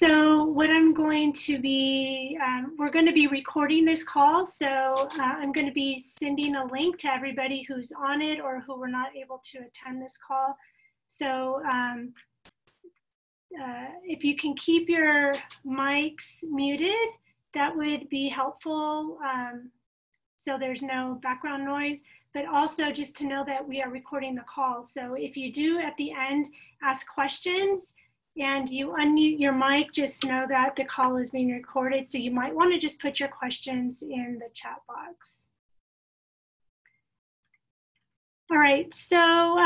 So what I'm going to be, we're going to be recording this call. So I'm going to be sending a link to everybody who's on it or who were not able to attend this call. So if you can keep your mics muted, that would be helpful. So there's no background noise, but also just to know that we are recording the call. So if you do at the end ask questions, and you unmute your mic, just know that the call is being recorded. So you might want to just put your questions in the chat box. All right, so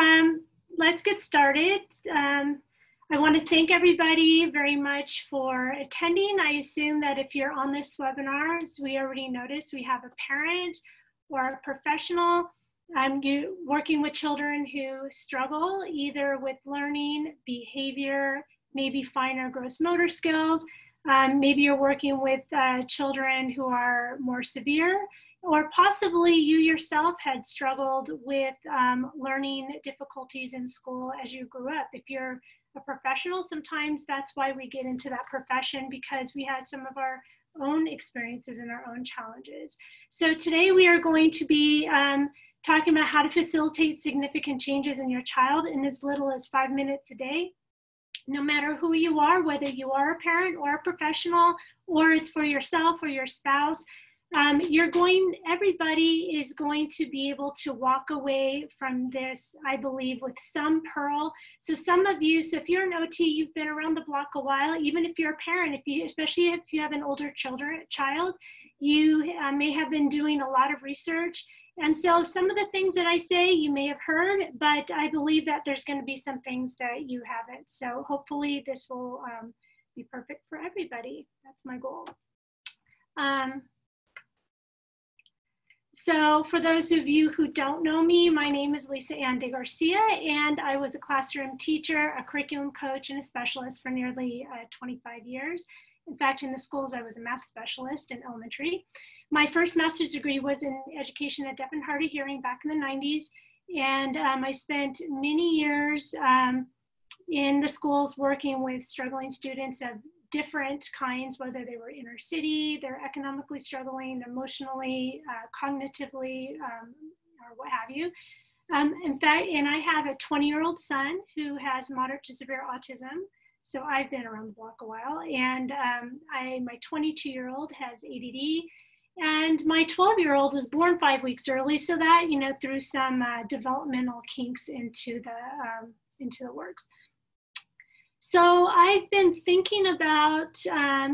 let's get started. I want to thank everybody very much for attending. I assume that if you're on this webinar, as we already noticed, we have a parent or a professional working with children who struggle either with learning, behavior, maybe fine or gross motor skills. Maybe you're working with children who are more severe, or possibly you yourself had struggled with learning difficulties in school as you grew up. If you're a professional, sometimes that's why we get into that profession, because we had some of our own experiences and our own challenges. So today we are going to be talking about how to facilitate significant changes in your child in as little as 5 minutes a day. No matter who you are, whether you are a parent or a professional, or it's for yourself or your spouse, everybody is going to be able to walk away from this, I believe, with some pearl. So some of you, so if you're an OT, you've been around the block a while. Even if you're a parent, especially if you have an older child, you may have been doing a lot of research. And so some of the things that I say you may have heard, but I believe that there's going to be some things that you haven't. So hopefully this will be perfect for everybody. That's my goal. So for those of you who don't know me, my name is Lisa Ann de Garcia, and I was a classroom teacher, a curriculum coach, and a specialist for nearly 25 years. In fact, in the schools, I was a math specialist in elementary. My first master's degree was in education at deaf and hard of hearing back in the 90s. And I spent many years in the schools working with struggling students of different kinds, whether they were inner city, they're economically struggling, emotionally, cognitively, or what have you. In fact, and I have a 20-year-old son who has moderate to severe autism. So I've been around the block a while, and my 22-year-old has ADD, and my 12-year-old was born 5 weeks early, so that, threw some developmental kinks into the works. So I've been thinking about, a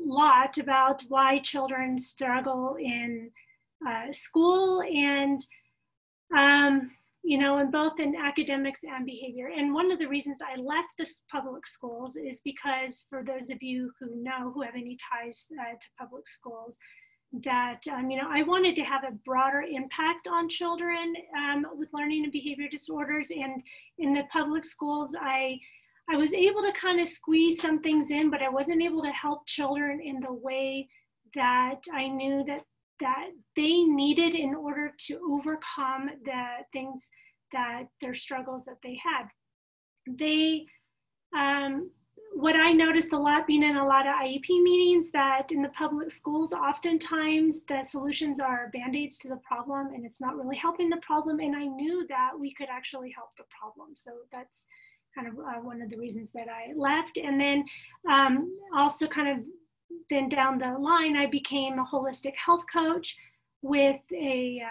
lot about why children struggle in school and, in both in academics and behavior. And one of the reasons I left the public schools is because, for those of you who have any ties to public schools, that, I wanted to have a broader impact on children with learning and behavior disorders. And in the public schools, I was able to kind of squeeze some things in, but I wasn't able to help children in the way that I knew that they needed in order to overcome the things that their struggles that they had. What I noticed a lot being in a lot of IEP meetings, that in the public schools, oftentimes the solutions are band-aids to the problem, and it's not really helping the problem. And I knew that we could actually help the problem. So that's kind of one of the reasons that I left. And then also kind of then down the line, I became a holistic health coach with a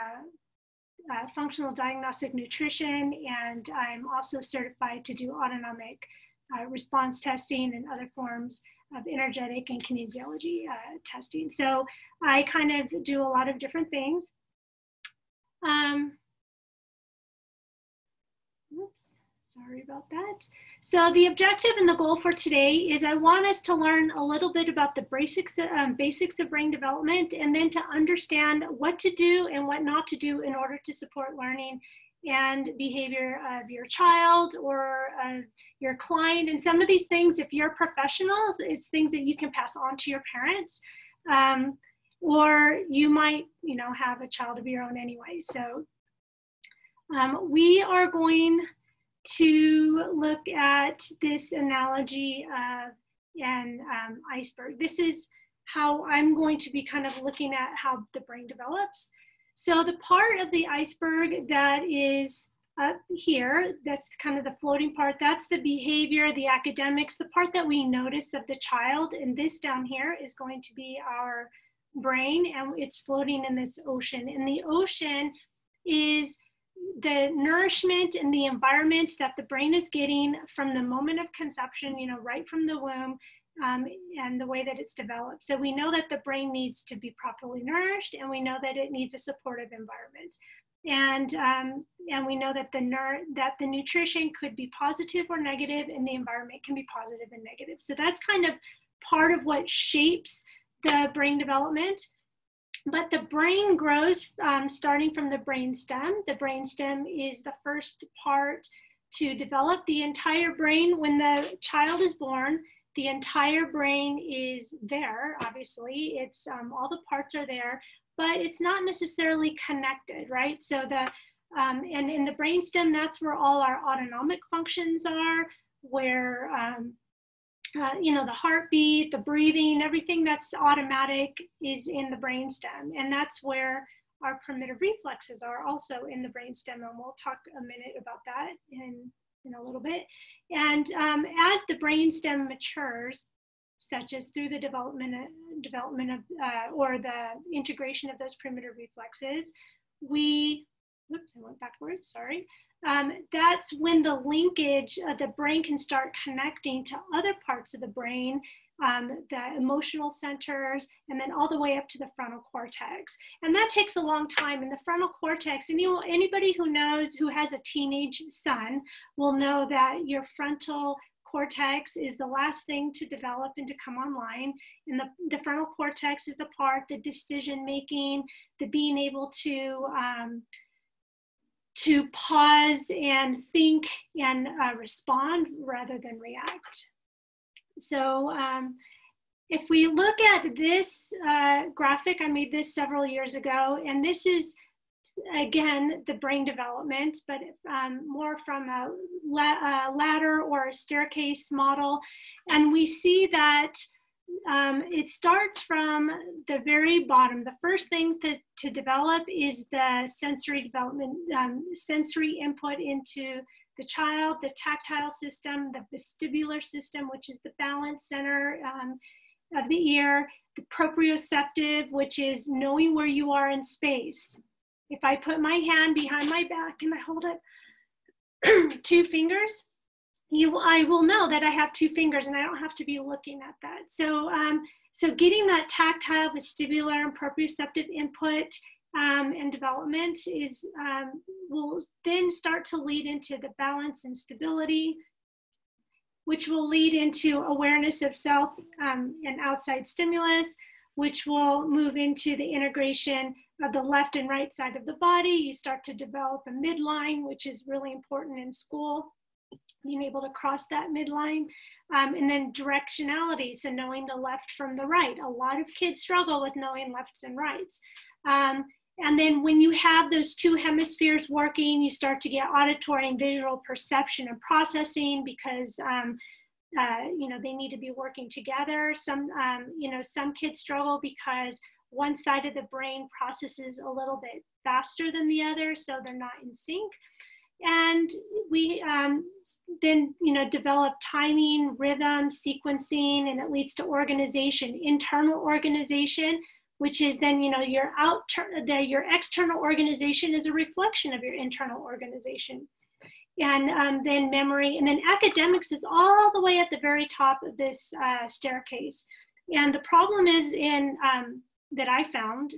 functional diagnostic nutrition, and I'm also certified to do autonomic response testing and other forms of energetic and kinesiology testing. So I kind of do a lot of different things. Oops. Sorry about that. So the objective and the goal for today is I want us to learn a little bit about the basics of brain development, and then to understand what to do and what not to do in order to support learning and behavior of your child or your client. And some of these things, if you're a professional, it's things that you can pass on to your parents, or you might, have a child of your own anyway. So we are going to look at this analogy of iceberg. This is how I'm going to be kind of looking at how the brain develops. So the part of the iceberg that is up here, that's kind of the floating part, that's the behavior, the academics, the part that we notice of the child. And this down here is going to be our brain, and it's floating in this ocean. And the ocean is the nourishment and the environment that the brain is getting from the moment of conception, you know, right from the womb, and the way that it's developed. So we know that the brain needs to be properly nourished, and we know that it needs a supportive environment. And we know that the nutrition could be positive or negative, and the environment can be positive and negative. So that's kind of part of what shapes the brain development. But the brain grows starting from the brainstem. The brainstem is the first part to develop. The entire brain, when the child is born, the entire brain is there, obviously. It's all the parts are there, but it's not necessarily connected, right? So and in the brainstem, that's where all our autonomic functions are, where you know, the heartbeat, the breathing, everything that's automatic is in the brainstem. And that's where our primitive reflexes are also in the brainstem. And we'll talk a minute about that in a little bit. And as the brainstem matures, such as through the development of, or the integration of those primitive reflexes, whoops, I went backwards, sorry. That's when the linkage of the brain can start connecting to other parts of the brain, the emotional centers, and then all the way up to the frontal cortex. And that takes a long time. In the frontal cortex, and anybody who knows, who has a teenage son, will know that your frontal cortex is the last thing to develop and to come online. And the frontal cortex is the part, the decision making, the being able to pause and think and respond rather than react. So if we look at this graphic, I made this several years ago, and this is, again, the brain development, but more from a ladder or a staircase model. And we see that it starts from the very bottom. The first thing to develop is the sensory development, sensory input into the child, the tactile system, the vestibular system, which is the balance center of the ear, the proprioceptive, which is knowing where you are in space. If I put my hand behind my back and I hold it 2 fingers, I will know that I have 2 fingers and I don't have to be looking at that. So, so getting that tactile, vestibular, and proprioceptive input and development will then start to lead into the balance and stability, which will lead into awareness of self and outside stimulus, which will move into the integration of the left and right side of the body. You start to develop a midline, which is really important in school, being able to cross that midline. And then directionality, so knowing the left from the right. A lot of kids struggle with knowing lefts and rights. And then when you have those 2 hemispheres working, you start to get auditory and visual perception and processing, because you know, they need to be working together. Some kids struggle because one side of the brain processes a little bit faster than the other, so they're not in sync. And we then, you know, develop timing, rhythm, sequencing, and it leads to organization, internal organization, which is then, you know, your external organization is a reflection of your internal organization. And then memory, and then academics is all the way at the very top of this staircase. And the problem is that I found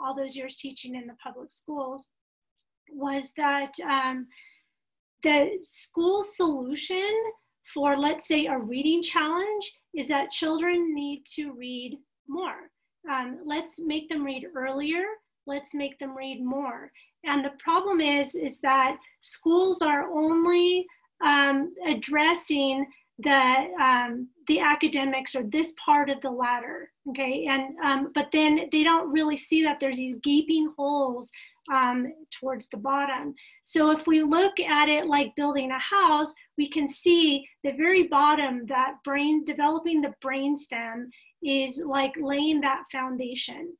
all those years teaching in the public schools was that the school solution for, let's say, a reading challenge is that children need to read more. Let's make them read earlier. Let's make them read more. And the problem is that schools are only addressing the academics, or this part of the ladder, okay? And but then they don't really see that there's these gaping holes towards the bottom. So if we look at it like building a house, we can see the very bottom, that developing the brainstem is like laying that foundation.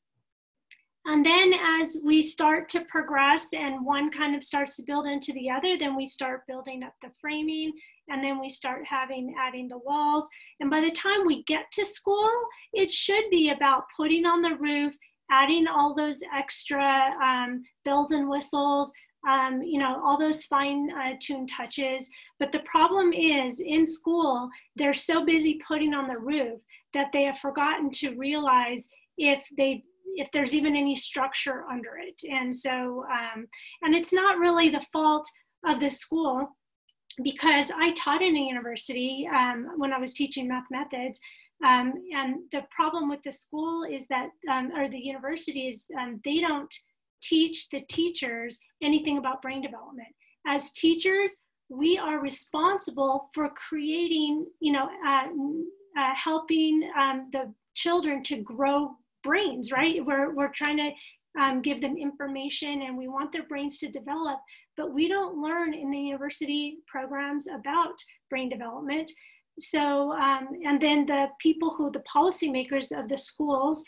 And then as we start to progress and one kind of starts to build into the other, then we start building up the framing, and then we start adding the walls. And by the time we get to school, it should be about putting on the roof, adding all those extra bells and whistles, you know, all those fine-tuned touches. But the problem is, in school, they're so busy putting on the roof that they have forgotten to realize if there's even any structure under it. And so, and it's not really the fault of the school, because I taught in a university when I was teaching math methods. And the problem with the school is that, or the university is, they don't teach the teachers anything about brain development. As teachers, we are responsible for creating, you know, helping the children to grow brains, right? We're trying to give them information, and we want their brains to develop, but we don't learn in the university programs about brain development. So, and then the policymakers of the schools,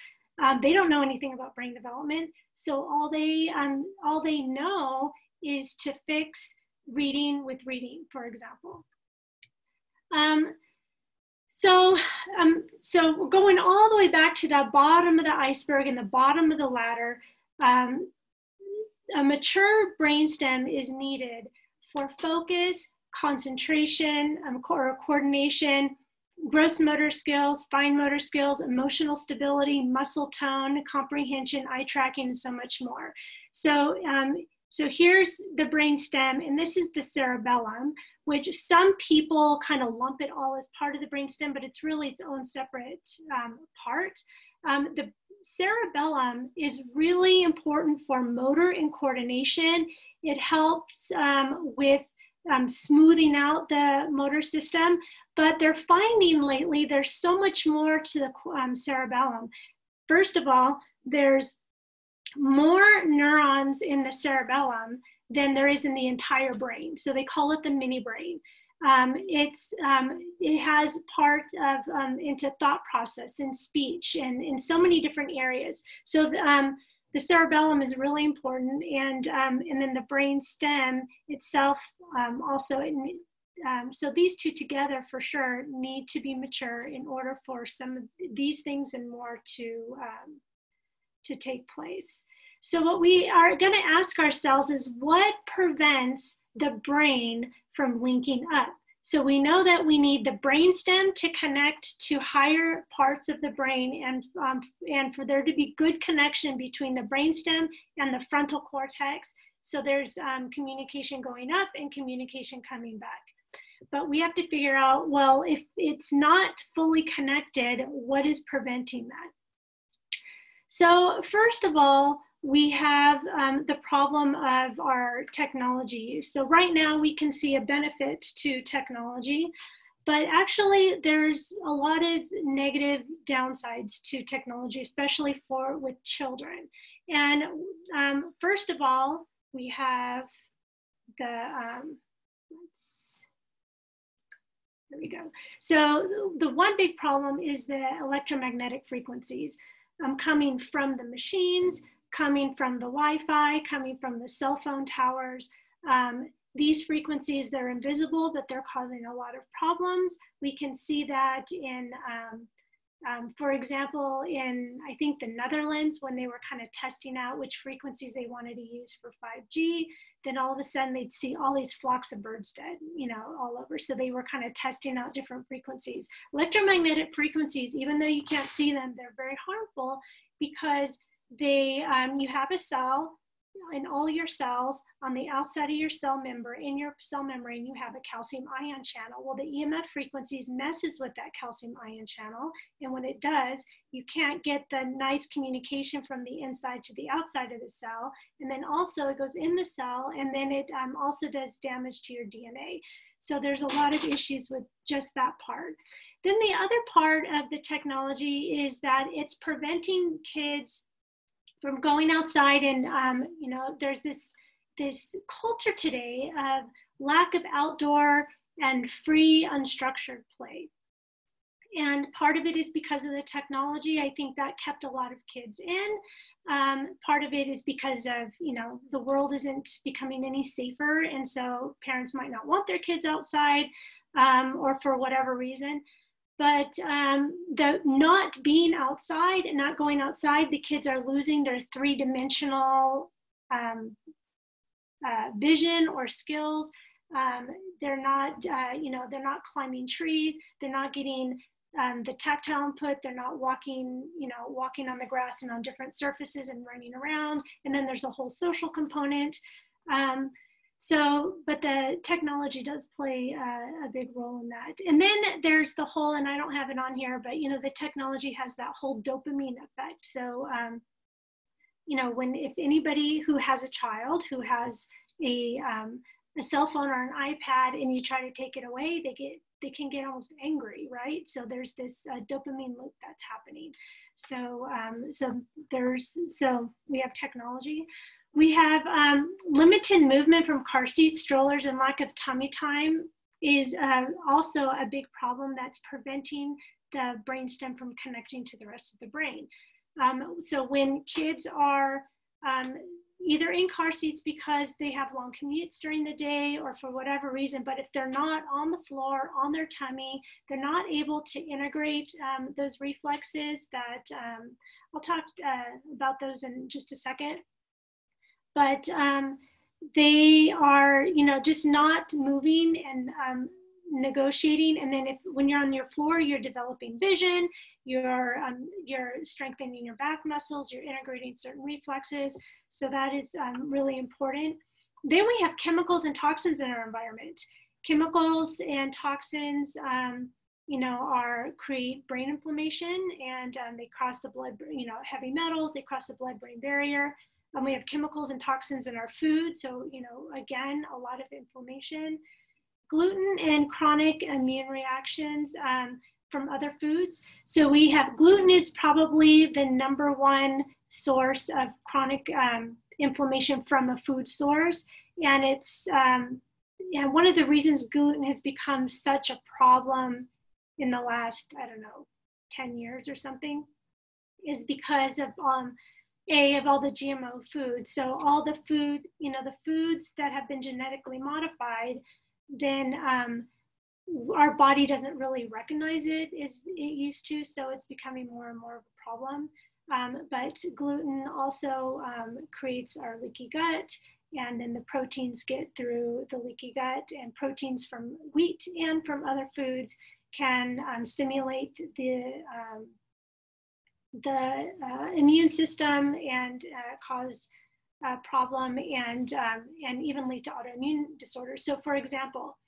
they don't know anything about brain development. So all they know is to fix reading with reading, for example. So going all the way back to the bottom of the iceberg and the bottom of the ladder, a mature brainstem is needed for focus, concentration, coordination, gross motor skills, fine motor skills, emotional stability, muscle tone, comprehension, eye tracking, and so much more. So, so here's the brainstem, and this is the cerebellum, which some people kind of lump it all as part of the brainstem, but it's really its own separate part. The cerebellum is really important for motor and coordination. It helps with smoothing out the motor system, but they're finding lately there's so much more to the cerebellum. First of all, there's more neurons in the cerebellum than there is in the entire brain. So they call it the mini brain. It has part of into thought process and speech and in so many different areas. So the cerebellum is really important, and then the brain stem itself also. So these two together for sure need to be mature in order for some of these things and more to take place. So what we are going to ask ourselves is, what prevents the brain from linking up? So we know that we need the brainstem to connect to higher parts of the brain, and for there to be good connection between the brainstem and the frontal cortex. So there's communication going up and communication coming back. But we have to figure out, well, if it's not fully connected, what is preventing that? So first of all, we have the problem of our technology use. So right now we can see a benefit to technology, but actually there's a lot of negative downsides to technology, especially with children. And first of all, we have the, there we go. So the one big problem is the electromagnetic frequencies coming from the machines, coming from the Wi-Fi, coming from the cell phone towers. These frequencies, they're invisible, but they're causing a lot of problems. We can see that in, for example, in, I think, the Netherlands, when they were kind of testing out which frequencies they wanted to use for 5G, then all of a sudden they'd see all these flocks of birds dead, you know, all over. So they were kind of testing out different frequencies. Electromagnetic frequencies, even though you can't see them, they're very harmful because they, you have a cell, in all your cells, on the outside of your cell membrane, in your cell membrane, you have a calcium ion channel. Well, the EMF frequencies messes with that calcium ion channel, and when it does, you can't get the nice communication from the inside to the outside of the cell, and then also it goes in the cell, and then it also does damage to your DNA. So there's a lot of issues with just that part. Then the other part of the technology is that it's preventing kids from going outside. And, you know, there's this culture today of lack of outdoor and free, unstructured play. And part of it is because of the technology. I think that kept a lot of kids in. Part of it is because of, you know, the world isn't becoming any safer. And so parents might not want their kids outside or for whatever reason. But the not being outside and not going outside, the kids are losing their three-dimensional vision or skills. They're not, you know, they're not climbing trees. They're not getting the tactile input. They're not walking, you know, walking on the grass and on different surfaces and running around. And then there's a whole social component. But the technology does play a big role in that. And then there's the whole, and I don't have it on here, but, you know, the technology has that whole dopamine effect. So, you know, if anybody who has a child who has a cell phone or an iPad and you try to take it away, they can get almost angry, right? So there's this dopamine loop that's happening. So we have technology. We have limited movement from car seats, strollers, and lack of tummy time is also a big problem that's preventing the brainstem from connecting to the rest of the brain. So when kids are either in car seats because they have long commutes during the day or for whatever reason, but if they're not on the floor, on their tummy, they're not able to integrate those reflexes that, I'll talk about those in just a second. But they are, you know, just not moving and negotiating. And then when you're on your floor, you're developing vision, you're strengthening your back muscles, you're integrating certain reflexes. So that is really important. Then we have chemicals and toxins in our environment. Chemicals and toxins, you know, create brain inflammation, and they cross the blood, you know, heavy metals, they cross the blood-brain barrier. We have chemicals and toxins in our food. So, you know, again, a lot of inflammation. Gluten and chronic immune reactions from other foods. So we have gluten is probably the #1 source of chronic inflammation from a food source. And it's one of the reasons gluten has become such a problem in the last, I don't know, 10 years or something, is because of all the GMO foods. So all the food, you know, the foods that have been genetically modified, then our body doesn't really recognize it as it used to. So it's becoming more and more of a problem. But gluten also creates our leaky gut, and then the proteins get through the leaky gut, and proteins from wheat and from other foods can stimulate the immune system and cause a problem and even lead to autoimmune disorders. So for example,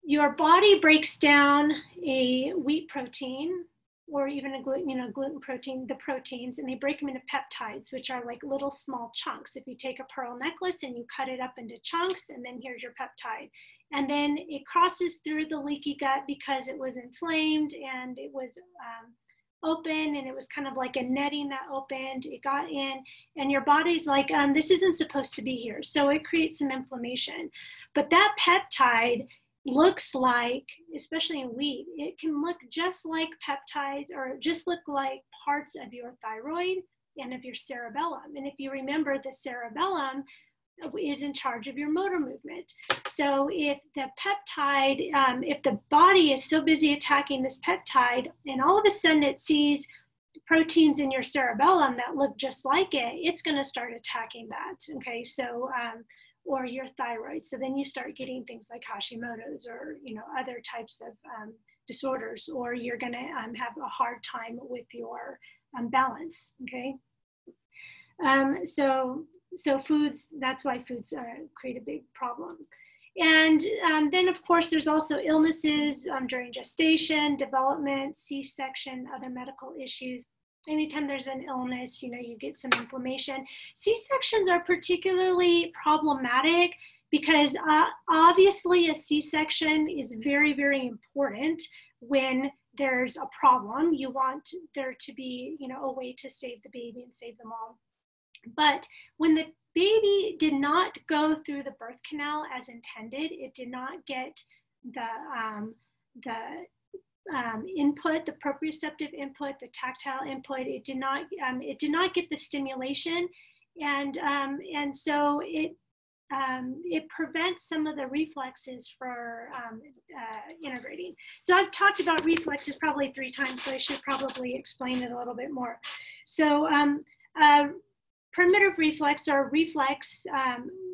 your body breaks down a wheat protein or even a gluten protein, the proteins, and they break them into peptides, which are like little small chunks. If you take a pearl necklace and you cut it up into chunks, and then here's your peptide. And then it crosses through the leaky gut because it was inflamed and it was open, and it was kind of like a netting that opened, it got in, and your body's like, this isn't supposed to be here. So it creates some inflammation. But that peptide looks like, especially in wheat, it can look just like peptides or just look like parts of your thyroid and of your cerebellum. And if you remember, the cerebellum is in charge of your motor movement. So if the peptide, if the body is so busy attacking this peptide and all of a sudden it sees proteins in your cerebellum that look just like it, it's going to start attacking that. Okay, so or your thyroid. So then you start getting things like Hashimoto's or, you know, other types of disorders, or you're going to have a hard time with your balance. Okay, so foods, that's why foods create a big problem. And then of course there's also illnesses during gestation, development, C-section, other medical issues. Anytime there's an illness, you know, you get some inflammation. C-sections are particularly problematic because obviously a C-section is very, very important when there's a problem. You want there to be, you know, a way to save the baby and save the mom. But when the baby did not go through the birth canal as intended, it did not get the input, the proprioceptive input, the tactile input. It did not get the stimulation, and so it prevents some of the reflexes for integrating. So I've talked about reflexes probably 3 times, so I should probably explain it a little bit more. So primitive reflex or reflex,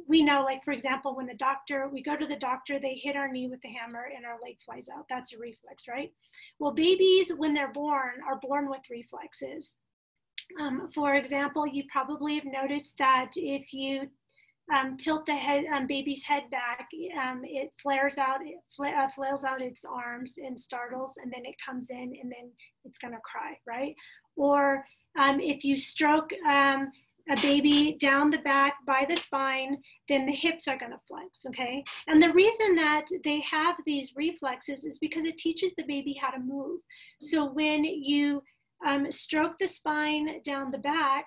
we know, like, for example, when we go to the doctor, they hit our knee with the hammer and our leg flies out. That's a reflex, right? Well, babies, when they're born, are born with reflexes. For example, you probably have noticed that if you tilt the baby's head back, it flails out its arms and startles, and then it comes in and then it's gonna cry, right? Or if you stroke a baby down the back by the spine, then the hips are gonna flex, okay? And the reason that they have these reflexes is because it teaches the baby how to move. So when you stroke the spine down the back,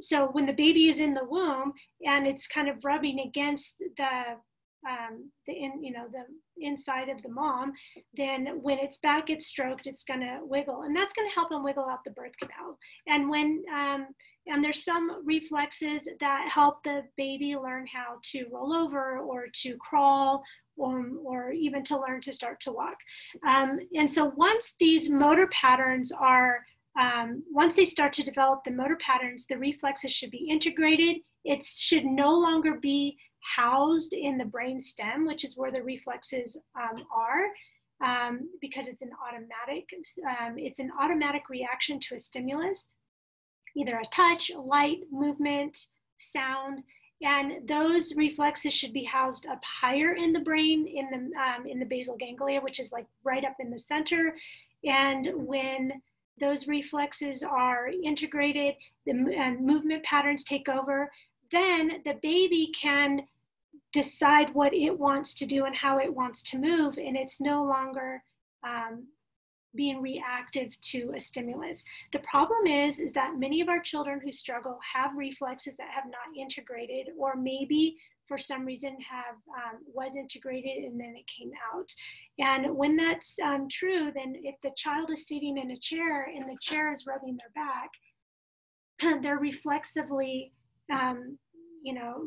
so when the baby is in the womb and it's kind of rubbing against the inside of the mom, then when its back gets stroked, it's going to wiggle, and that's going to help them wiggle out the birth canal. And when and there's some reflexes that help the baby learn how to roll over or to crawl, or even to learn to start to walk. And so once these motor patterns are once they start to develop the motor patterns, the reflexes should be integrated. It should no longer be housed in the brain stem, which is where the reflexes are, because it's an automatic reaction to a stimulus, either a touch, a light, movement, sound, and those reflexes should be housed up higher in the brain, in the basal ganglia, which is like right up in the center. And when those reflexes are integrated, the movement patterns take over, then the baby can decide what it wants to do and how it wants to move, and it's no longer being reactive to a stimulus. The problem is that many of our children who struggle have reflexes that have not integrated, or maybe for some reason was integrated and then it came out. And when that's true, then if the child is sitting in a chair and the chair is rubbing their back, they're reflexively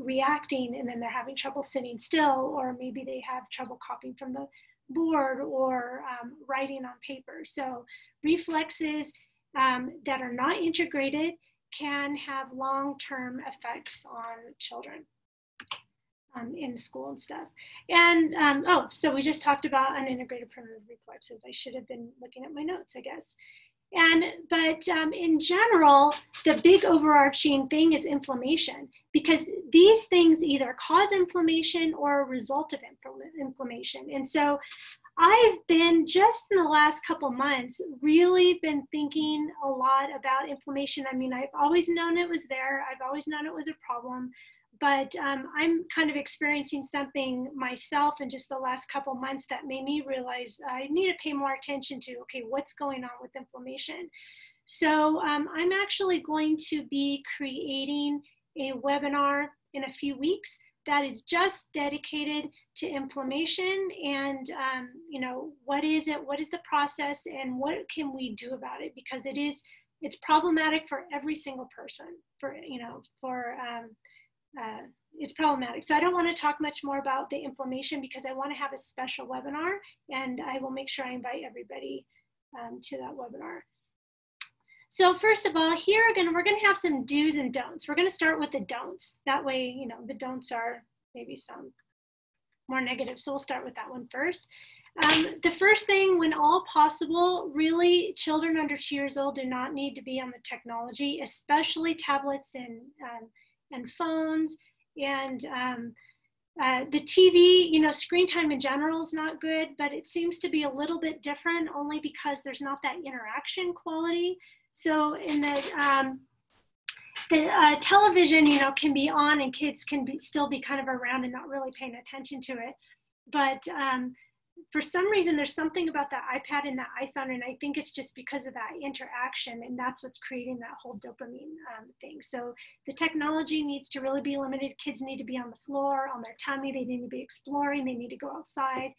reacting, and then they're having trouble sitting still, or maybe they have trouble copying from the board or writing on paper. So reflexes that are not integrated can have long-term effects on children in school and stuff. And so we just talked about unintegrated primitive reflexes. I should have been looking at my notes, I guess. But in general, the big overarching thing is inflammation, because these things either cause inflammation or a result of inflammation. And so I've been, just in the last couple months, really been thinking a lot about inflammation. I mean, I've always known it was there. I've always known it was a problem. But I'm kind of experiencing something myself in just the last couple months that made me realize I need to pay more attention to, okay, what's going on with inflammation? So I'm actually going to be creating a webinar in a few weeks that is just dedicated to inflammation, and what is it, what is the process, and what can we do about it? Because it's problematic for every single person, it's problematic. So I don't want to talk much more about the inflammation, because I want to have a special webinar, and I will make sure I invite everybody to that webinar. So first of all, here again, we're going to have some do's and don'ts. We're going to start with the don'ts. That way, the don'ts are maybe some more negative. So we'll start with that one first. The first thing, when all possible, really, children under 2 years old do not need to be on the technology, especially tablets and phones, and the TV, screen time in general is not good, but it seems to be a little bit different only because there's not that interaction quality. So in the television, can be on, and kids can still be kind of around and not really paying attention to it. But for some reason, there's something about that iPad and that iPhone, and I think it's just because of that interaction, and that's what's creating that whole dopamine thing. So the technology needs to really be limited. Kids need to be on the floor, on their tummy. They need to be exploring. They need to go outside.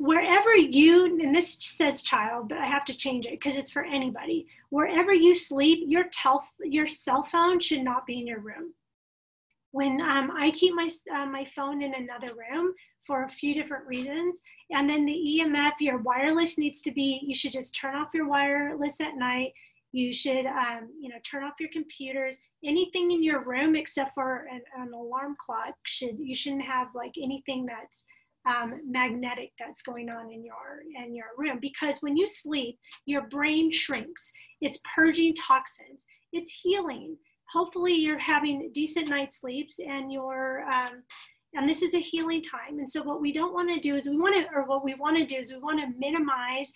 Wherever you, and this says child, but I have to change it because it's for anybody. Wherever you sleep, your cell phone should not be in your room. When I keep my phone in another room for a few different reasons, and then the EMF, your wireless needs to be, you should just turn off your wireless at night. You should, turn off your computers. Anything in your room except for an alarm clock, you shouldn't have like anything that's magnetic that's going on in your room, because when you sleep, your brain shrinks. It's purging toxins. It's healing. Hopefully you're having decent night sleeps, and and this is a healing time. And so what we don't want to do is we want to minimize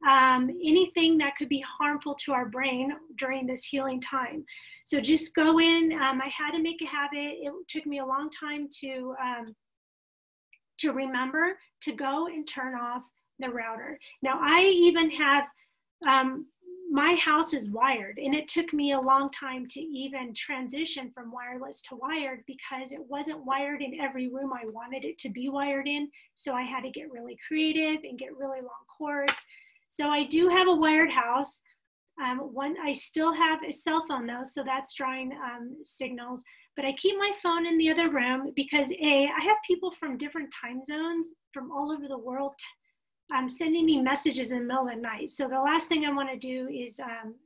anything that could be harmful to our brain during this healing time. So just go in. I had to make a habit. It took me a long time to remember to go and turn off the router. Now I even have, my house is wired, and it took me a long time to even transition from wireless to wired because it wasn't wired in every room I wanted it to be wired in. So I had to get really creative and get really long cords. So I do have a wired house. I still have a cell phone though, so that's drawing signals, but I keep my phone in the other room because I have people from different time zones from all over the world sending me messages in the middle of the night. So the last thing I want to do is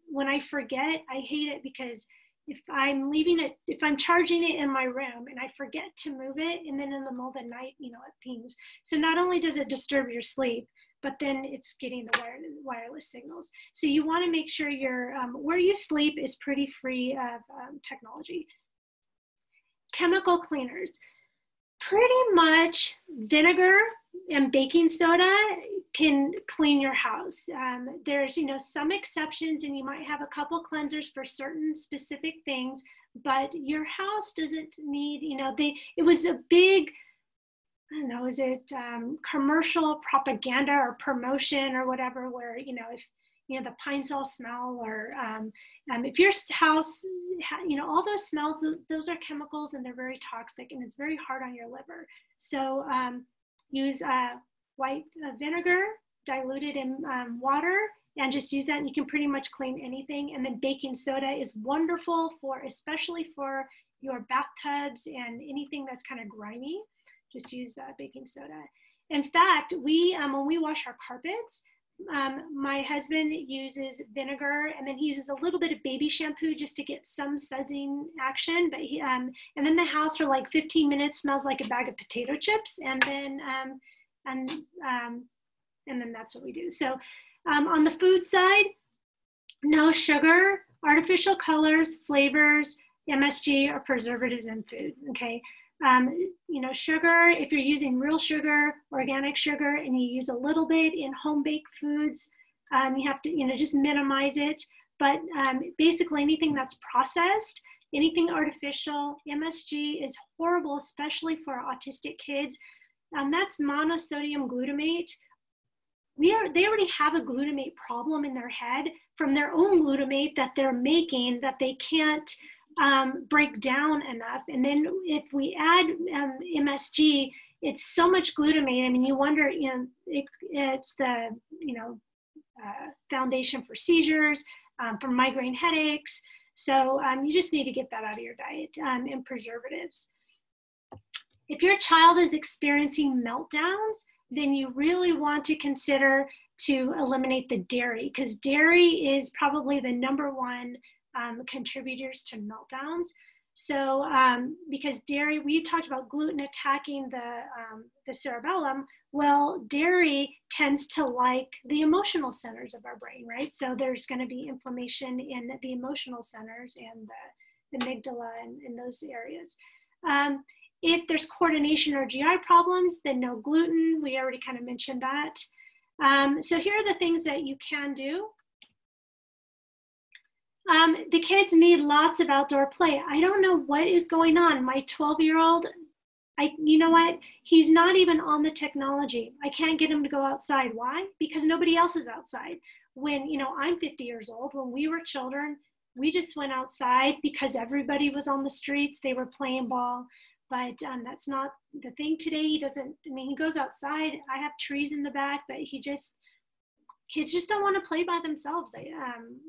when I forget, I hate it because if I'm charging it in my room and I forget to move it, and then in the middle of the night, it pings. So not only does it disturb your sleep, but then it's getting the wireless signals. So you want to make sure where you sleep is pretty free of technology. Chemical cleaners. Pretty much vinegar and baking soda can clean your house. There's some exceptions, and you might have a couple cleansers for certain specific things, but your house doesn't need, it was a big, I don't know, is it commercial propaganda or promotion or whatever, where, if, the pine sol smell, or if your house, all those smells, those are chemicals, and they're very toxic, and it's very hard on your liver. So use white vinegar diluted in water, and just use that, and you can pretty much clean anything. And then baking soda is wonderful especially for your bathtubs and anything that's kind of grimy. Just use baking soda. In fact, when we wash our carpets, my husband uses vinegar, and then he uses a little bit of baby shampoo just to get some sudsing action. But and then the house for like 15 minutes smells like a bag of potato chips, and then that's what we do. So on the food side, no sugar, artificial colors, flavors, MSG, or preservatives in food. Okay. Sugar, if you're using real sugar, organic sugar, and you use a little bit in home baked foods, you have to, just minimize it. But basically anything that's processed, anything artificial, MSG is horrible, especially for autistic kids. That's monosodium glutamate. They already have a glutamate problem in their head from their own glutamate that they're making that they can't break down enough. And then if we add MSG, it's so much glutamate. I mean, you wonder, it's the, foundation for seizures, for migraine headaches. So you just need to get that out of your diet, and preservatives. If your child is experiencing meltdowns, then you really want to consider to eliminate the dairy, because dairy is probably the #1 contributors to meltdowns. So because dairy, we talked about gluten attacking the cerebellum. Well, dairy tends to like the emotional centers of our brain, right? So there's going to be inflammation in the emotional centers and the amygdala and in those areas. If there's coordination or GI problems, then no gluten. We already kind of mentioned that. So here are the things that you can do. The kids need lots of outdoor play. I don't know what is going on. My 12-year-old, You know what? He's not even on the technology. I can't get him to go outside. Why? Because nobody else is outside. When, you know, I'm 50 years old, when we were children, we just went outside because everybody was on the streets. They were playing ball. But that's not the thing today. He doesn't, I mean, he goes outside. I have trees in the back, but kids just don't want to play by themselves.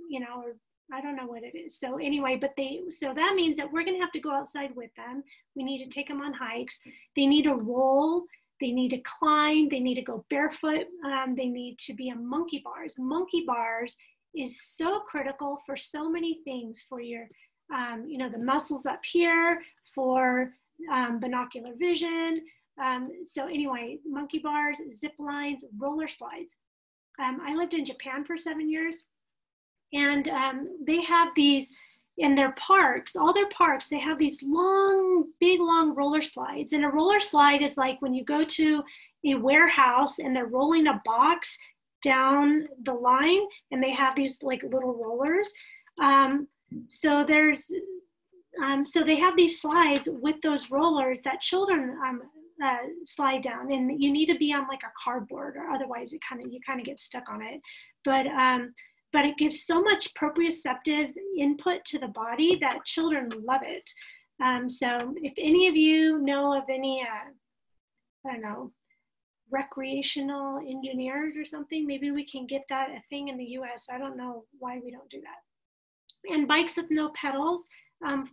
You know, or I don't know what it is. So anyway, so that means that we're going to have to go outside with them. We need to take them on hikes. They need to roll. They need to climb. They need to go barefoot. They need to be on monkey bars. Monkey bars is so critical for so many things, for your, you know, the muscles up here, for binocular vision. So anyway, monkey bars, zip lines, roller slides. I lived in Japan for 7 years, and they have these in their parks, all their parks, they have these long, big, long roller slides. And a roller slide is like when you go to a warehouse and they're rolling a box down the line, and they have these like little rollers. So they have these slides with those rollers that children slide down, and you need to be on like a cardboard, or otherwise you kind of get stuck on it. But it gives so much proprioceptive input to the body that children love it. So if any of you know of any, I don't know, recreational engineers or something, maybe we can get that a thing in the US. I don't know why we don't do that. And bikes with no pedals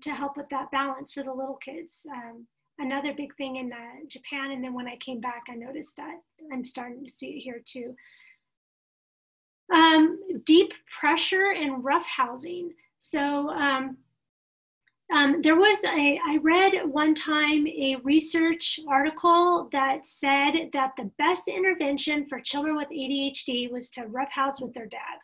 to help with that balance for the little kids. Another big thing in Japan, and then when I came back, I noticed that I'm starting to see it here too. Deep pressure and rough housing. So I read one time a research article that said that the best intervention for children with ADHD was to roughhouse with their dad.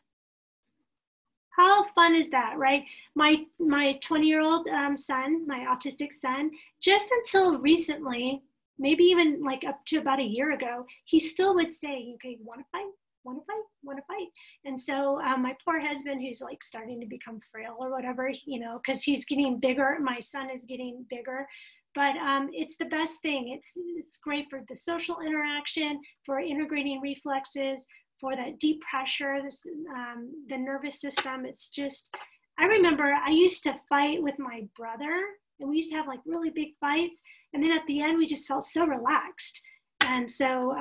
How fun is that, right? My 20-year-old son, my autistic son, just until recently, maybe even like up to about a year ago, he still would say, okay, want to fight? Want to fight? Want to fight? And so my poor husband, who's like starting to become frail or whatever, you know, because he's getting bigger, my son is getting bigger, but it's the best thing. It's great for the social interaction, for integrating reflexes, for that deep pressure, the nervous system. It's just, I remember I used to fight with my brother, and we used to have like really big fights, and then at the end we just felt so relaxed. And so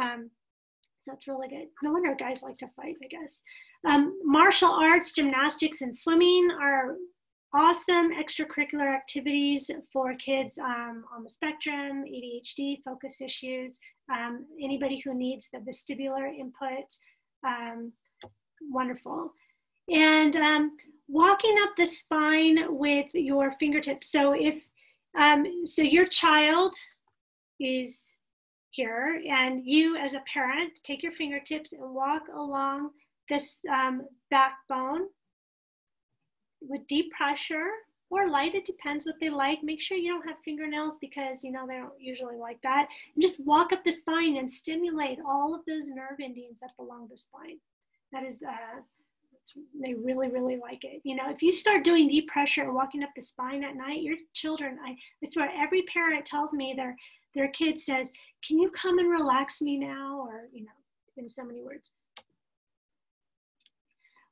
so it's really good. No wonder guys like to fight, I guess. Martial arts, gymnastics, and swimming are awesome extracurricular activities for kids on the spectrum, ADHD, focus issues, anybody who needs the vestibular input, wonderful. And walking up the spine with your fingertips. So if, so your child is here, and you as a parent take your fingertips and walk along this backbone with deep pressure or light. It depends what they like. Make sure you don't have fingernails, because you know they don't usually like that. And just walk up the spine and stimulate all of those nerve endings up along the spine. That is they really, really like it. You know, if you start doing deep pressure and walking up the spine at night, your children, I swear, every parent tells me their kid says, can you come and relax me now? Or, you know, in so many words.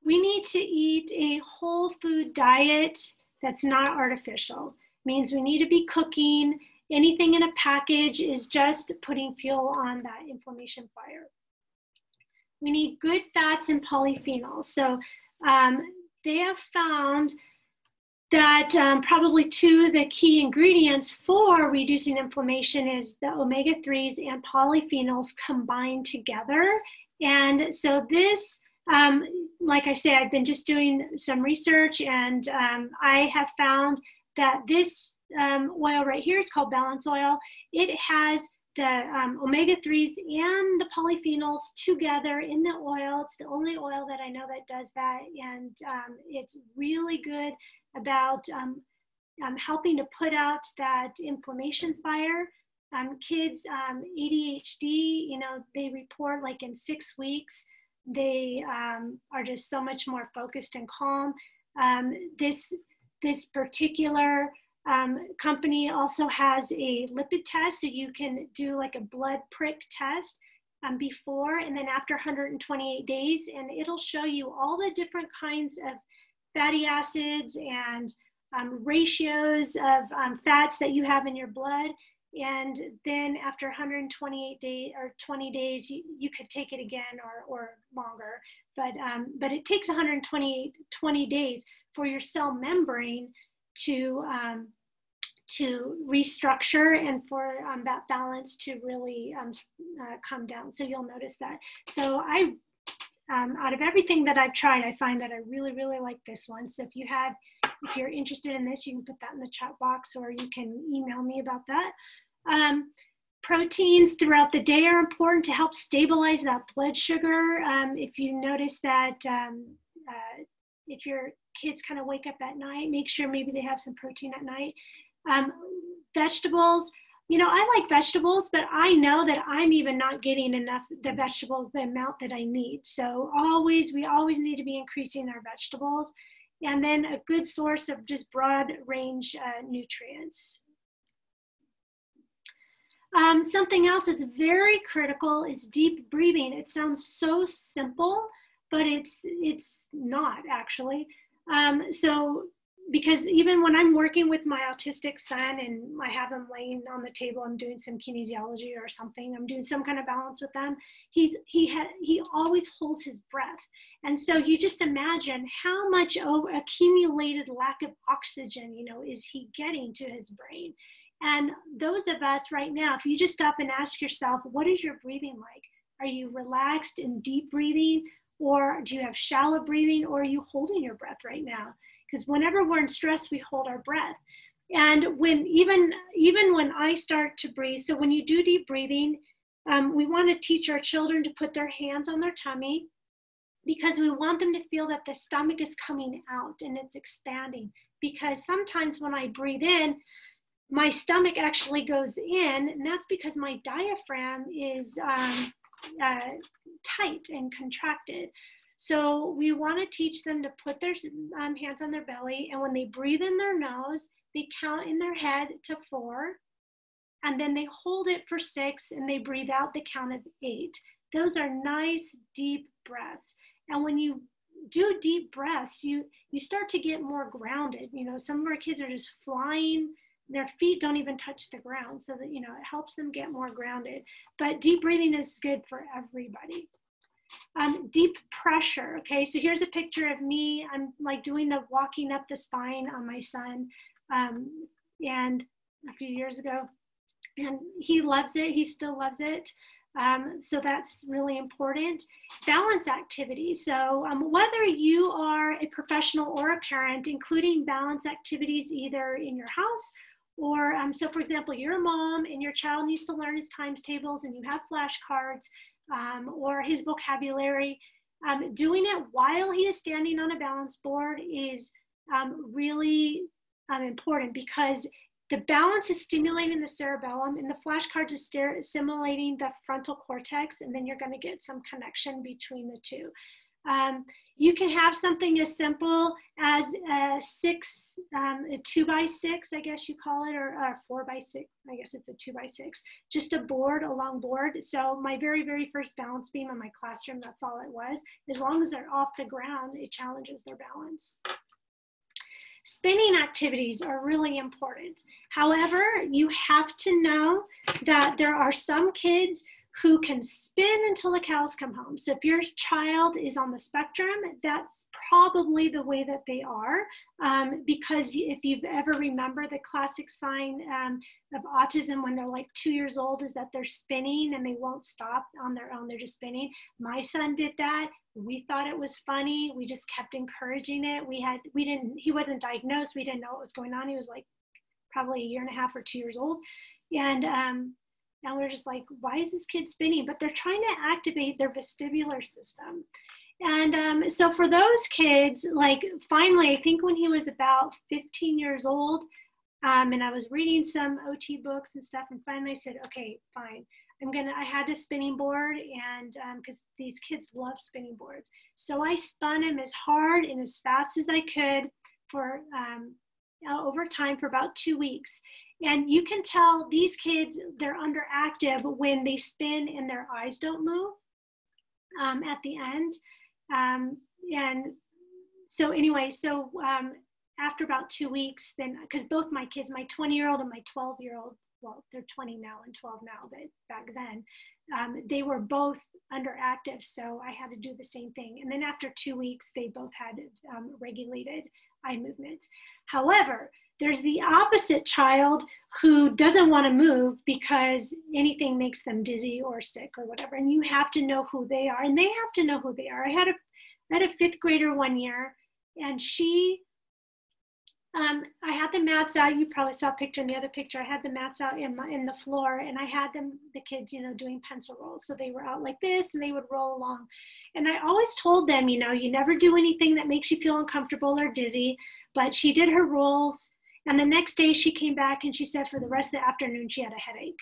We need to eat a whole food diet that's not artificial. Means we need to be cooking. Anything in a package is just putting fuel on that inflammation fire. We need good fats and polyphenols. So they have found that probably two of the key ingredients for reducing inflammation is the omega-3s and polyphenols combined together. And so this, like I say, I've been just doing some research, and I have found that this oil right here is called balance oil. It has the omega-3s and the polyphenols together in the oil. It's the only oil that I know that does that, and it's really good about helping to put out that inflammation fire. Kids, ADHD, you know, they report like in 6 weeks, they are just so much more focused and calm. This particular company also has a lipid test, so you can do like a blood prick test before and then after 128 days, and it'll show you all the different kinds of fatty acids and ratios of fats that you have in your blood. And then after 128 days or 20 days, you could take it again or longer. But it takes 120 days for your cell membrane to restructure and for that balance to really come down. So you'll notice that. So out of everything that I've tried, I find that I really, really like this one. So if you're interested in this, you can put that in the chat box or you can email me about that. Proteins throughout the day are important to help stabilize that blood sugar. If you notice that if your kids kind of wake up at night, make sure maybe they have some protein at night. Vegetables, I like vegetables, but I know that I'm even not getting enough the vegetables, the amount that I need. So we always need to be increasing our vegetables. And then a good source of just broad range nutrients. Something else that's very critical is deep breathing. It sounds so simple, but it's not actually. Because even when I'm working with my autistic son and I have him laying on the table, I'm doing some kinesiology or something, I'm doing some kind of balance with them, he always holds his breath. And so you just imagine how much accumulated lack of oxygen, is he getting to his brain. And those of us right now, if you just stop and ask yourself, what is your breathing like? Are you relaxed and deep breathing, or do you have shallow breathing, or are you holding your breath right now? Because whenever we're in stress, we hold our breath. And even when I start to breathe, so when you do deep breathing, we want to teach our children to put their hands on their tummy, because we want them to feel that the stomach is coming out and it's expanding. Because sometimes when I breathe in, my stomach actually goes in, and that's because my diaphragm is tight and contracted. So we want to teach them to put their hands on their belly, and when they breathe in their nose, they count in their head to 4, and then they hold it for 6, and they breathe out the count of 8. Those are nice, deep breaths. And when you do deep breaths, you start to get more grounded. Some of our kids are just flying. Their feet don't even touch the ground, so that, it helps them get more grounded. But deep breathing is good for everybody. Deep pressure, okay? So here's a picture of me. I'm like doing the walking up the spine on my son, and a few years ago, and he loves it. He still loves it. So that's really important. Balance activities. So whether you are a professional or a parent, including balance activities either in your house or, so for example, you're a mom and your child needs to learn his times tables and you have flashcards or his vocabulary. Doing it while he is standing on a balance board is really important, because the balance is stimulating the cerebellum and the flashcards is stimulating the frontal cortex, and then you're going to get some connection between the two. You can have something as simple as a 2x6, I guess you call it, or a 4x6. I guess it's a 2x6, just a board, a long board. So my very, very first balance beam in my classroom, that's all it was. As long as they're off the ground, it challenges their balance. Spinning activities are really important. However, you have to know that there are some kids who can spin until the cows come home. So if your child is on the spectrum, that's probably the way that they are, because if you've ever remember the classic sign of autism when they're like 2 years old is that they're spinning and they won't stop on their own, they're just spinning. My son did that. We thought it was funny. We just kept encouraging it. He wasn't diagnosed. We didn't know what was going on. He was like probably 1.5 years or 2 years old. And we're just like, why is this kid spinning? But they're trying to activate their vestibular system. And so for those kids, like finally, I think when he was about 15 years old, and I was reading some OT books and stuff, and finally I said, okay, fine. I had a spinning board, and because these kids love spinning boards. So I spun him as hard and as fast as I could for over time for about 2 weeks. And you can tell these kids, they're underactive when they spin and their eyes don't move at the end. And so anyway, after about 2 weeks, then, because both my kids, my 20-year-old and my 12-year-old, well, they're 20 now and 12 now, but back then, they were both underactive, so I had to do the same thing. And then after 2 weeks, they both had regulated eye movements. However, there's the opposite child who doesn't want to move because anything makes them dizzy or sick or whatever, and you have to know who they are, and they have to know who they are. I had a fifth grader one year, and she, I had the mats out. You probably saw a picture in the other picture. I had the mats out in the floor, and I had them, the kids, doing pencil rolls. So they were out like this, and they would roll along. And I always told them, you never do anything that makes you feel uncomfortable or dizzy. But she did her rolls, and the next day she came back and she said for the rest of the afternoon she had a headache.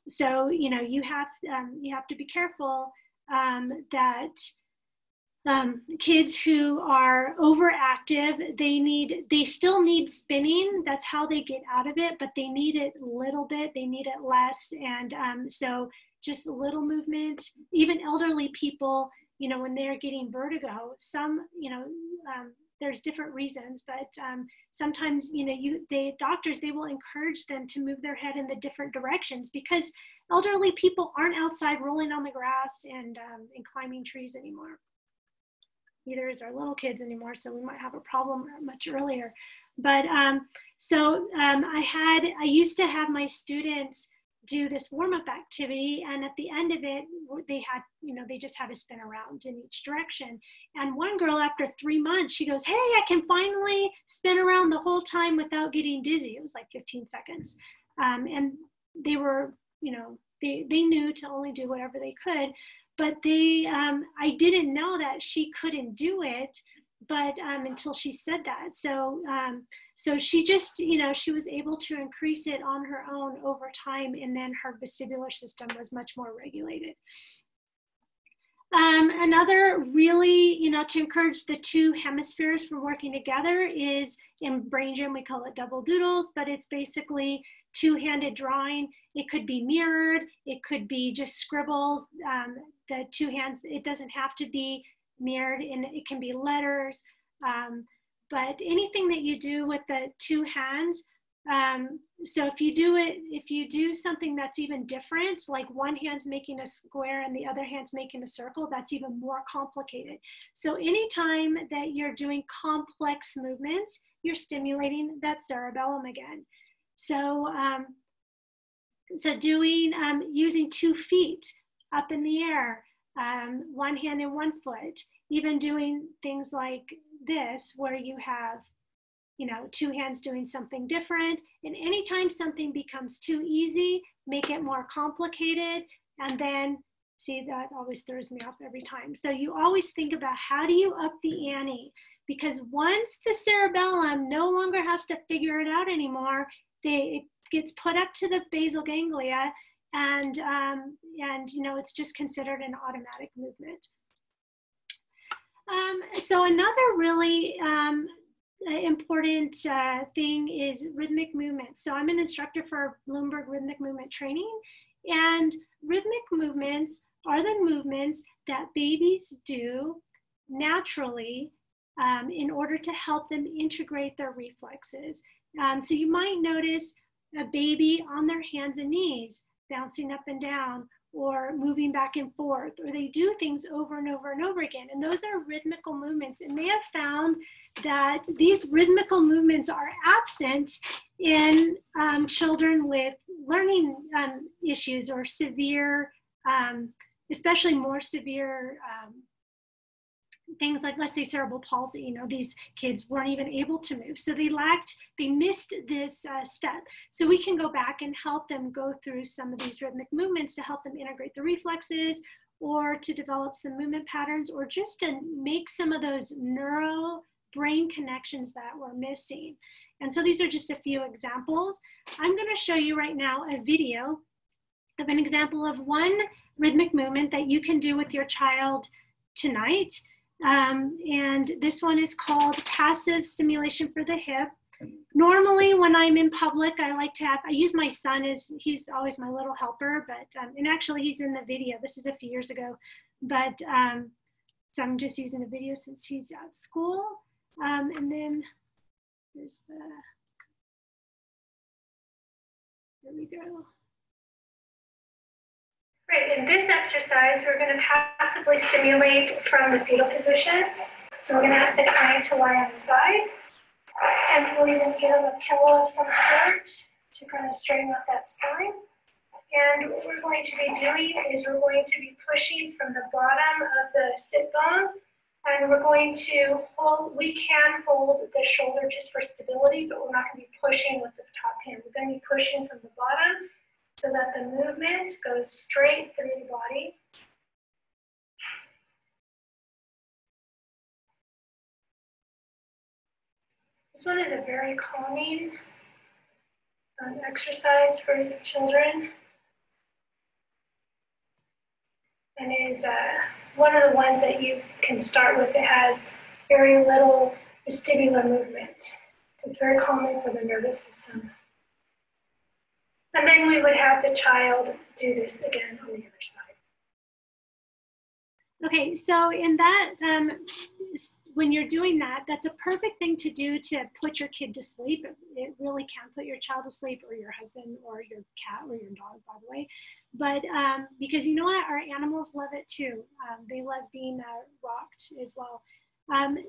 So you have to be careful that kids who are overactive, they still need spinning. That's how they get out of it, but they need it a little bit, they need it less. And so just a little movement. Even elderly people, when they're getting vertigo, there's different reasons, but sometimes, doctors, they will encourage them to move their head in the different directions, because elderly people aren't outside rolling on the grass and climbing trees anymore. Neither is our little kids anymore, so we might have a problem much earlier. But I used to have my students do this warm-up activity, and at the end of it, they just had to spin around in each direction. And one girl, after 3 months, she goes, "Hey, I can finally spin around the whole time without getting dizzy." It was like 15 seconds. And they were, they knew to only do whatever they could. But I didn't know that she couldn't do it, but until she said that. So she just, she was able to increase it on her own over time, and then her vestibular system was much more regulated. Another really, to encourage the two hemispheres from working together is, in BrainSTEM, we call it double doodles, but it's basically two-handed drawing. It could be mirrored, it could be just scribbles. The two hands, it doesn't have to be mirrored, and it can be letters. But anything that you do with the two hands, so if you do something that's even different, like one hand's making a square and the other hand's making a circle, that's even more complicated. So anytime that you're doing complex movements, you're stimulating that cerebellum again. So, doing, using 2 feet up in the air, one hand and 1 foot, even doing things like this, where you have, 2 hands doing something different. And anytime something becomes too easy, make it more complicated. And then, see, that always throws me off every time. So you always think about, how do you up the ante? Because once the cerebellum no longer has to figure it out anymore, it gets put up to the basal ganglia, and it's just considered an automatic movement. So another really important thing is rhythmic movement. So I'm an instructor for Blomberg rhythmic movement training, and rhythmic movements are the movements that babies do naturally in order to help them integrate their reflexes. So you might notice a baby on their hands and knees, bouncing up and down, or moving back and forth, or they do things over and over and over again. And those are rhythmical movements. And they have found that these rhythmical movements are absent in children with learning issues, or severe, especially more severe things like, let's say, cerebral palsy. These kids weren't even able to move. So they missed this step. So we can go back and help them go through some of these rhythmic movements to help them integrate the reflexes, or to develop some movement patterns, or just to make some of those neuro-brain connections that we're missing. And so these are just a few examples. I'm going to show you right now a video of an example of one rhythmic movement that you can do with your child tonight. And this one is called passive stimulation for the hip. Normally when I'm in public, I like to have, I use my son as, he's always my little helper, but, and actually he's in the video. This is a few years ago, but so I'm just using the video since he's at school. And then there's the, there we go. Right, in this exercise, we're going to passively stimulate from the fetal position. So we're going to ask the client to lie on the side. And we'll even give them a pillow of some sort to kind of straighten up that spine. And what we're going to be doing is we're going to be pushing from the bottom of the sit bone. And we're going to hold, we can hold the shoulder just for stability, but we're not going to be pushing with the top hand. We're going to be pushing from the bottom so that the movement goes straight through the body. This one is a very calming exercise for children. And is one of the ones that you can start with. It has very little vestibular movement. It's very calming for the nervous system. And then we would have the child do this again on the other side. Okay, so in that, when you're doing that, that's a perfect thing to do to put your kid to sleep. It really can put your child to sleep, or your husband, or your cat, or your dog, by the way. But because you know what, our animals love it too. They love being rocked as well.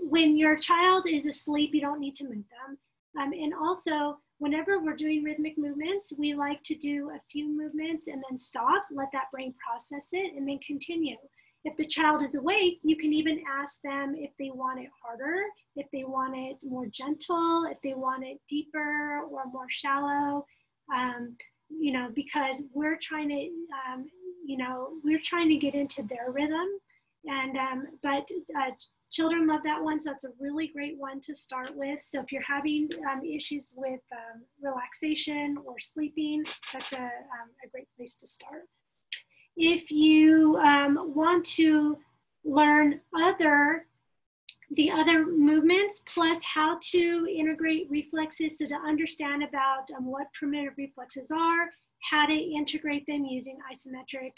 When your child is asleep, you don't need to move them. And also, whenever we're doing rhythmic movements, we like to do a few movements and then stop, let that brain process it, and then continue. If the child is awake, you can even ask them if they want it harder, if they want it more gentle, if they want it deeper or more shallow, you know, because we're trying to, you know, we're trying to get into their rhythm. And, but children love that one, so it's a really great one to start with. So if you're having issues with relaxation or sleeping, that's a great place to start. If you want to learn the other movements, plus how to integrate reflexes, so to understand about what primitive reflexes are, how to integrate them using isometric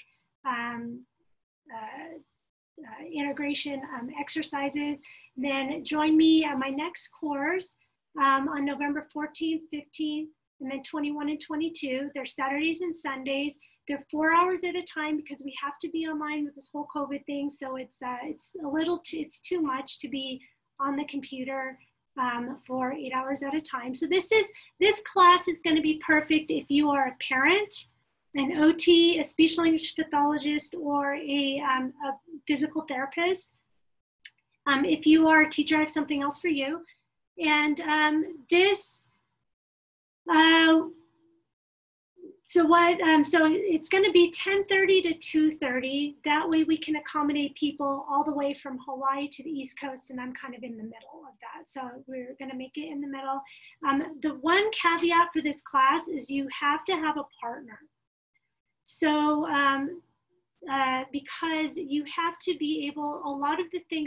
integration exercises, then join me at my next course on November 14th, 15th, and then 21 and 22. They're Saturdays and Sundays. They're 4 hours at a time because we have to be online with this whole COVID thing. So it's it's too much to be on the computer for 8 hours at a time. So this class is going to be perfect if you are a parent, an OT, a speech language pathologist, or a physical therapist. If you are a teacher, I have something else for you. And so it's going to be 10:30 to 2:30. That way we can accommodate people all the way from Hawaii to the East Coast, and I'm kind of in the middle of that. So we're going to make it in the middle. The one caveat for this class is you have to have a partner. So because you have to be able,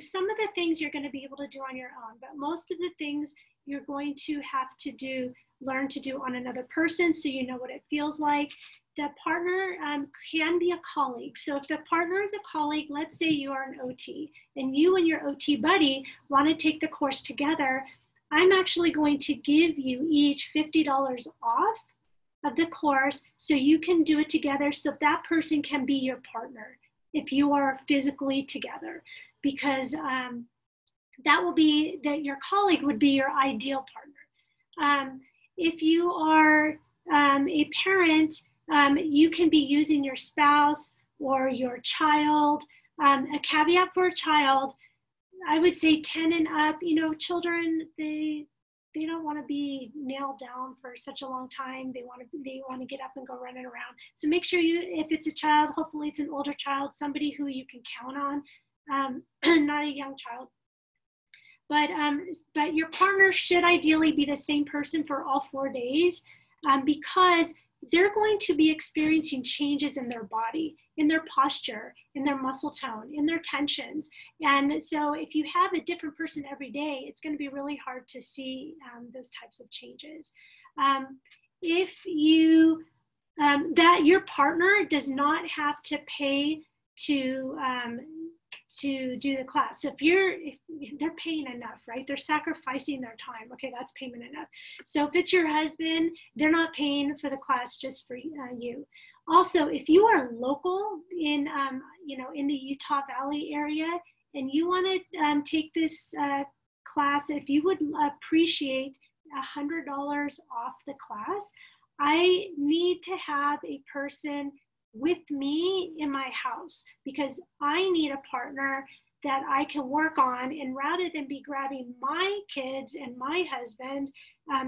some of the things you're going to be able to do on your own, but most of the things you're going to have to learn to do on another person, so you know what it feels like. The partner can be a colleague. So if the partner is a colleague, let's say you are an OT, and you and your OT buddy want to take the course together, I'm actually going to give you each $50 off of the course so you can do it together, so that person can be your partner if you are physically together, because your colleague would be your ideal partner. If you are a parent, you can be using your spouse or your child. A caveat for a child, I would say 10 and up. You know, children, they don't want to be nailed down for such a long time. They want to get up and go running around. So make sure if it's a child, hopefully it's an older child, somebody who you can count on, not a young child. But your partner should ideally be the same person for all 4 days, because they're going to be experiencing changes in their body, in their posture, in their muscle tone, in their tensions. And so if you have a different person every day, it's going to be really hard to see those types of changes. If you, that your partner does not have to pay to do the class. So if they're paying enough, right? They're sacrificing their time. Okay, that's payment enough. So if it's your husband, they're not paying for the class just for you. Also, if you are local in in the Utah Valley area and you want to take this class, if you would appreciate $100 off the class, I need to have a person with me in my house because I need a partner that I can work on. And rather than be grabbing my kids and my husband,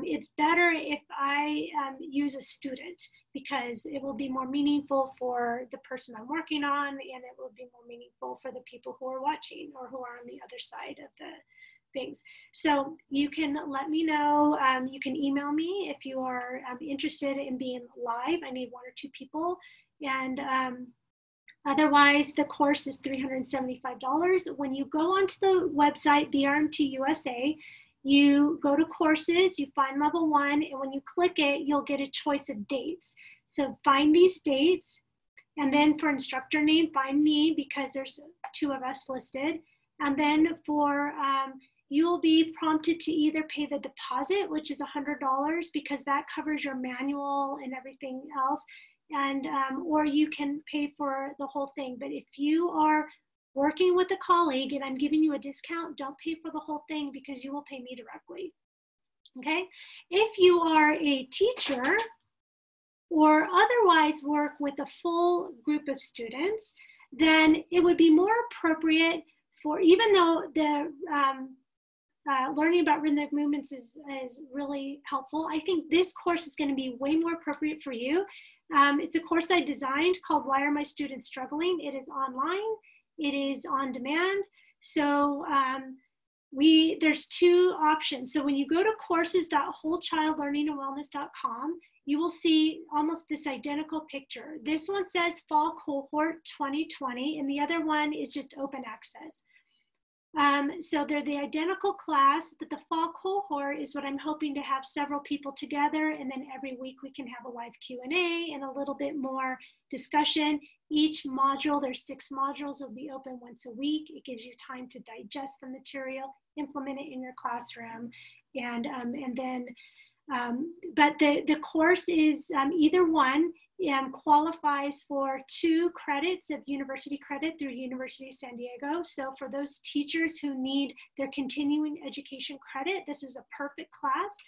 it's better if I use a student because it will be more meaningful for the person I'm working on, and it will be more meaningful for the people who are watching or who are on the other side of the things. So you can let me know. You can email me if you are interested in being live. I need 1 or 2 people. And otherwise, the course is $375. When you go onto the website, BRMT USA, you go to courses, you find level 1, and when you click it, you'll get a choice of dates. So find these dates, and then for instructor name, find me because there's 2 of us listed. And then for, you'll be prompted to either pay the deposit, which is $100 because that covers your manual and everything else, and or you can pay for the whole thing. But if you are working with a colleague and I'm giving you a discount, don't pay for the whole thing because you will pay me directly. Okay? If you are a teacher or otherwise work with a full group of students, then it would be more appropriate for, even though the learning about rhythmic movements is really helpful, I think this course is going to be way more appropriate for you. It's a course I designed called Why Are My Students Struggling? It is online, it is on demand. So there's 2 options. So when you go to courses.wholechildlearningandwellness.com, you will see almost this identical picture. This one says Fall Cohort 2020, and the other one is just open access. So they're the identical class, but the fall cohort is what I'm hoping to have several people together, and then every week we can have a live Q&A and a little bit more discussion. Each module, there's 6 modules, will be open once a week. It gives you time to digest the material, implement it in your classroom, but the course is either one. Qualifies for 2 credits of university credit through University of San Diego. So for those teachers who need their continuing education credit, this is a perfect class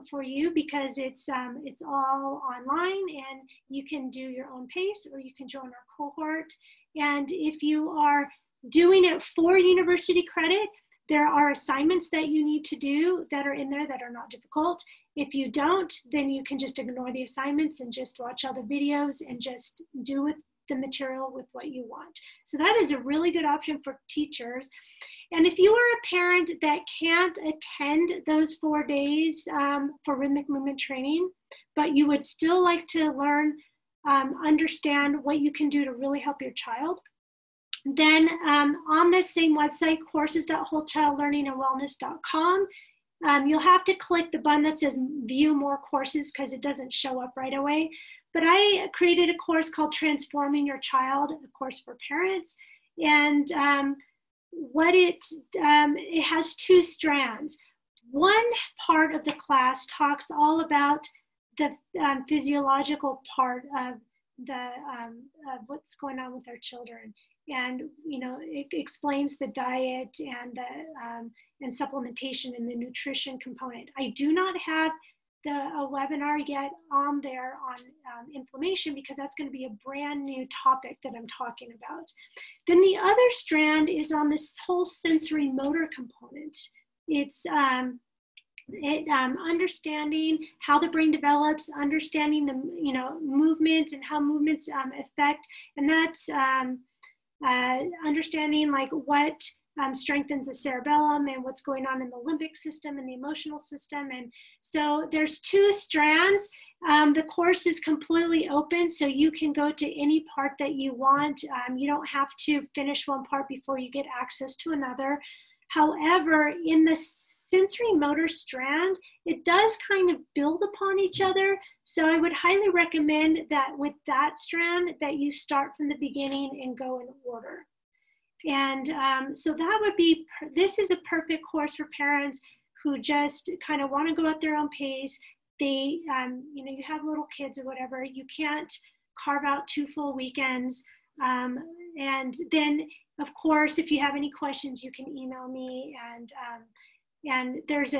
for you because it's all online and you can do your own pace or you can join our cohort. And if you are doing it for university credit, there are assignments that you need to do that are in there that are not difficult. If you don't, then you can just ignore the assignments and just watch all the videos and just do with the material with what you want. So that is a really good option for teachers. And if you are a parent that can't attend those 4 days for rhythmic movement training, but you would still like to learn, understand what you can do to really help your child, then on this same website, courses.wholechildlearningandwellness.com, you'll have to click the button that says view more courses because it doesn't show up right away. But I created a course called Transforming Your Child, a course for parents. And it has 2 strands. One part of the class talks all about the physiological part of what's going on with our children. And it explains the diet and and supplementation and the nutrition component. I do not have a webinar yet on there on inflammation because that's going to be a brand new topic that I'm talking about. Then the other strand is on this whole sensory motor component. It's understanding how the brain develops, understanding the movements and how movements affect, and that's understanding like what strengthens the cerebellum and what's going on in the limbic system and the emotional system. And so there's 2 strands. The course is completely open, so you can go to any part that you want. You don't have to finish one part before you get access to another. However, in the sensory motor strand, it does kind of build upon each other. So I would highly recommend that with that strand that you start from the beginning and go in order. And so that would be, this is a perfect course for parents who just kind of want to go at their own pace. They, you know, you have little kids or whatever, you can't carve out 2 full weekends. And then, of course, if you have any questions, you can email me. And there's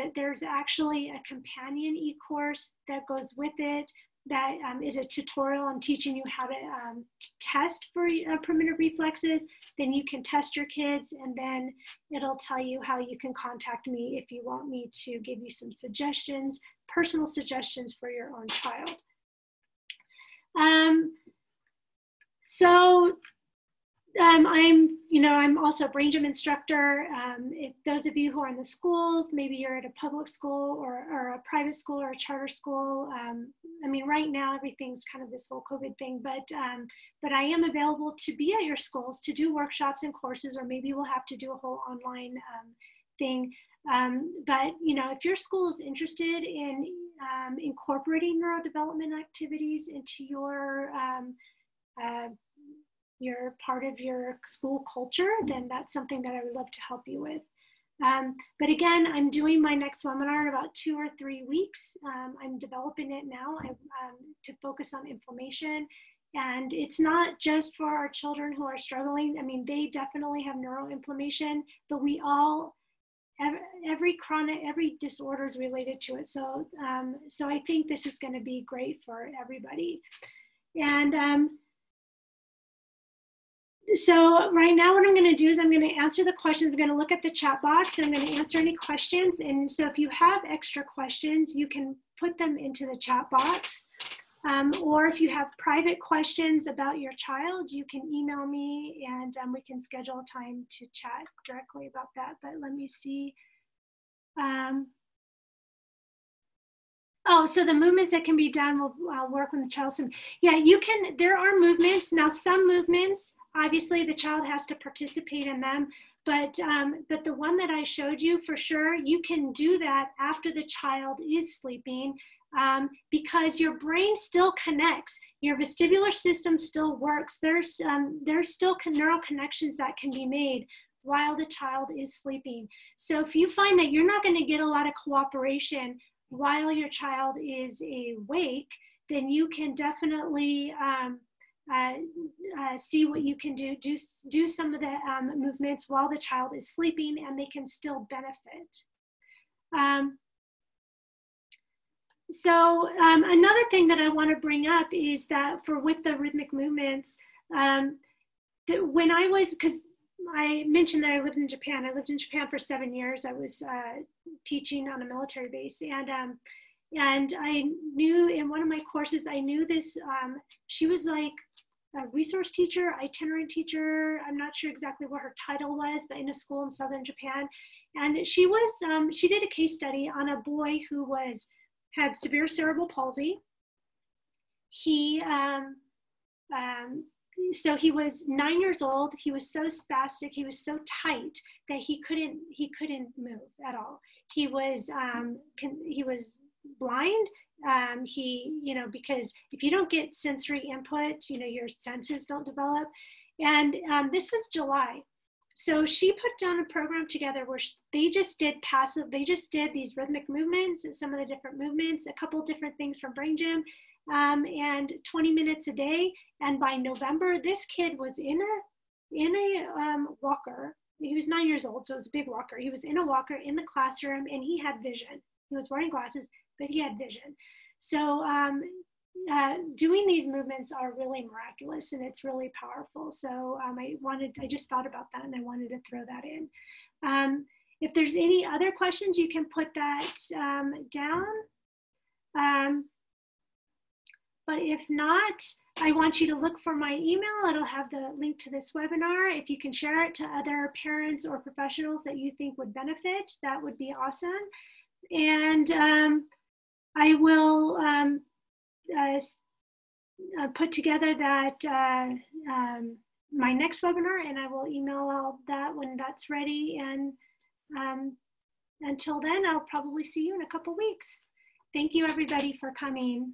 actually a companion e-course that goes with it that is a tutorial on teaching you how to test for primitive reflexes. Then you can test your kids, and then it'll tell you how you can contact me if you want me to give you some suggestions, personal suggestions for your own child. I'm also a BRAINSTEM instructor. If those of you who are in the schools, maybe you're at a public school or a private school or a charter school. I mean, right now everything's kind of this whole COVID thing, but I am available to be at your schools to do workshops and courses, or maybe we'll have to do a whole online thing. But you know, if your school is interested in incorporating neurodevelopment activities into your part of your school culture, then that's something that I would love to help you with. But again, I'm doing my next webinar in about 2 or 3 weeks. I'm developing it now to focus on inflammation. And it's not just for our children who are struggling. I mean, they definitely have neuroinflammation, but we all, every disorder is related to it. So, so I think this is going to be great for everybody. And so right now what I'm going to do is I'm going to answer the questions. I'm going to look at the chat box and I'm going to answer any questions. And so if you have extra questions, you can put them into the chat box. Or if you have private questions about your child, you can email me and we can schedule a time to chat directly about that. But let me see. Oh, so the movements that can be done will work when the child's in. Yeah, you can, there are movements. Now some movements, obviously the child has to participate in them, but the one that I showed you, for sure, you can do that after the child is sleeping because your brain still connects. Your vestibular system still works. There's still neural connections that can be made while the child is sleeping. So if you find that you're not going to get a lot of cooperation while your child is awake, then you can definitely see what you can do some of the movements while the child is sleeping, and they can still benefit. So another thing that I want to bring up is that with the rhythmic movements, that when I was, because I mentioned that I lived in Japan. I lived in Japan for 7 years. I was teaching on a military base, and I knew in one of my courses, I knew this. She was like a resource teacher, itinerant teacher. I'm not sure exactly what her title was, but in a school in southern Japan. And she did a case study on a boy who had severe cerebral palsy. So he was 9 years old. He was so spastic. He was so tight that he couldn't move at all. He was blind. Because if you don't get sensory input, your senses don't develop. And this was July. So she put down a program together where they just did these rhythmic movements and some of the different movements, a couple different things from BRAINSTEM, and 20 minutes a day. And by November, this kid was in a walker. He was 9 years old, so it was a big walker. He was in a walker in the classroom, and he had vision. He was wearing glasses, but he had vision. So doing these movements are really miraculous, and it's really powerful. So I just thought about that, and I wanted to throw that in. If there's any other questions, you can put that down. But if not, I want you to look for my email. It'll have the link to this webinar. If you can share it to other parents or professionals that you think would benefit, that would be awesome. And I will put together that my next webinar, and I will email all that when that's ready. And until then, I'll probably see you in a couple weeks. Thank you, everybody, for coming.